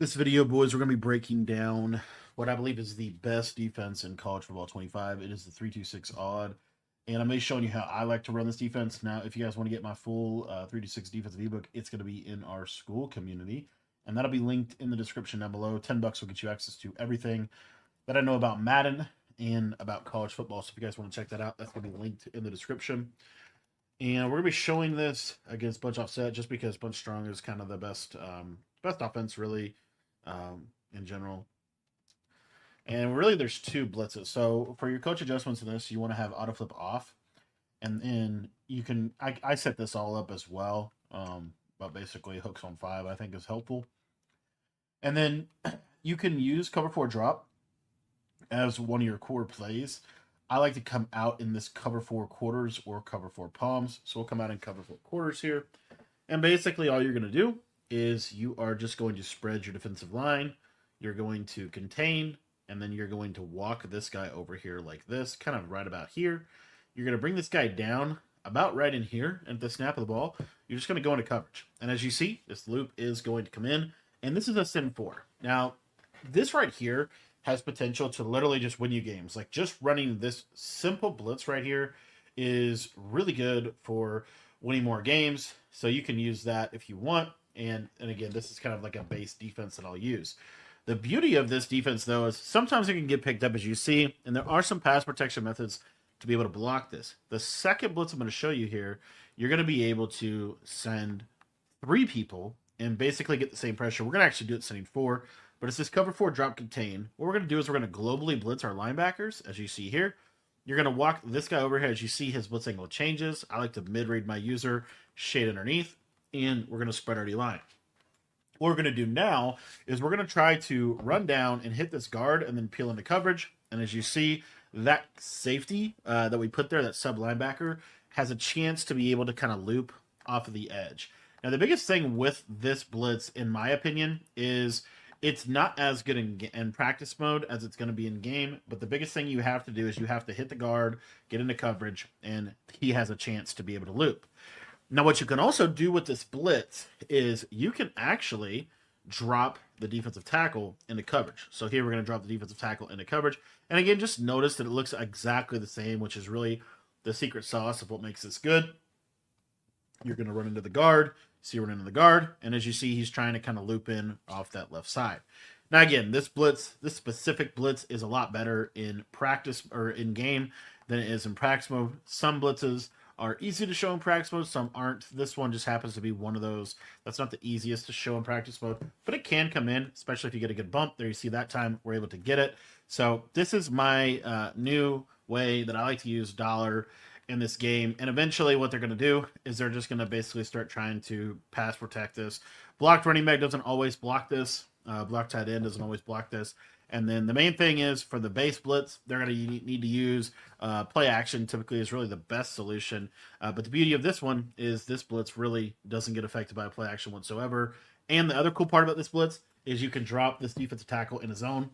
This video, boys, we're going to be breaking down what I believe is the best defense in college football 25. It is the 3-2-6 odd. And I'm going to be showing you how I like to run this defense. Now, if you guys want to get my full 3-2-6 defensive ebook, it's going to be in our school community. And that'll be linked in the description down below. $10 will get you access to everything that I know about Madden and about college football. So if you guys want to check that out, that's going to be linked in the description. And we're going to be showing this against Bunch Offset just because Bunch Strong is kind of the best offense, really, in general. And really, there's two blitzes. So for your coach adjustments in this, you want to have auto flip off. And then you can, I set this all up as well. But basically, hooks on 5, I think, is helpful. And then you can use cover 4 drop as one of your core plays. I like to come out in this cover 4 quarters or cover 4 palms. So we'll come out in cover 4 quarters here. And basically all you're going to do is you are just going to spread your defensive line. You're going to contain, and then you're going to walk this guy over here like this, kind of right about here. You're going to bring this guy down about right in here. And at the snap of the ball, you're just going to go into coverage. And as you see, this loop is going to come in. And this is a Sim 4. Now, this right here has potential to literally just win you games. Like, just running this simple blitz right here is really good for winning more games. So you can use that if you want. And again, this is kind of like a base defense that I'll use. The beauty of this defense, though, is sometimes it can get picked up, as you see, and there are some pass protection methods to be able to block this. The second blitz I'm going to show you here, you're going to be able to send 3 people and basically get the same pressure. We're going to actually do it sending 4. But it's this cover 4 drop contain. What we're going to do is we're going to globally blitz our linebackers, as you see here. You're going to walk this guy over here. As you see, his blitz angle changes. I like to mid-read my user, shade underneath, and we're going to spread our D-line. What we're going to do now is we're going to try to run down and hit this guard and then peel into coverage. And as you see, that safety that we put there, that sub linebacker, has a chance to be able to kind of loop off of the edge. Now, the biggest thing with this blitz, in my opinion, is it's not as good in practice mode as it's going to be in game, but the biggest thing you have to do is you have to hit the guard, get into coverage, and he has a chance to be able to loop. Now, what you can also do with this blitz is you can actually drop the defensive tackle into coverage. So here we're going to drop the defensive tackle into coverage. And again, just notice that it looks exactly the same, which is really the secret sauce of what makes this good. You're going to run into the guard. See, run into the guard, and as you see, he's trying to kind of loop in off that left side. Now, again, this specific blitz is a lot better in practice or in game than it is in practice mode. Some blitzes are easy to show in practice mode, some aren't. This one just happens to be one of those that's not the easiest to show in practice mode, but it can come in, especially if you get a good bump. There you see that time we're able to get it. So this is my new way that I like to use dollar in this game, and eventually what they're going to do is they're just going to basically start trying to pass protect this. Blocked running back doesn't always block this. Blocked tight end doesn't always block this. And then the main thing is for the base blitz, they're going to need to use play action. Typically is really the best solution. But the beauty of this one is this blitz really doesn't get affected by play action whatsoever. And the other cool part about this blitz is you can drop this defensive tackle in a zone.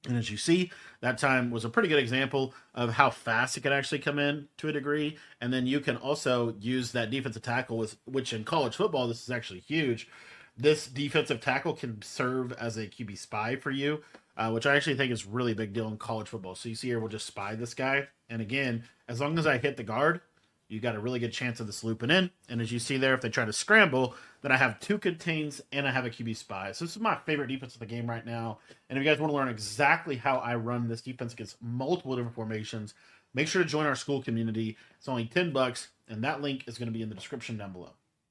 And as you see, that time was a pretty good example of how fast it could actually come in to a degree. And then you can also use that defensive tackle, which in college football, this is actually huge. This defensive tackle can serve as a QB spy for you, which I actually think is really big deal in college football. So you see here, we'll just spy this guy. And again, as long as I hit the guard, you got a really good chance of this looping in. And as you see there, if they try to scramble, then I have 2 contains and I have a QB spy. So this is my favorite defense of the game right now. And if you guys want to learn exactly how I run this defense against multiple different formations, make sure to join our school community. It's only $10, and that link is going to be in the description down below.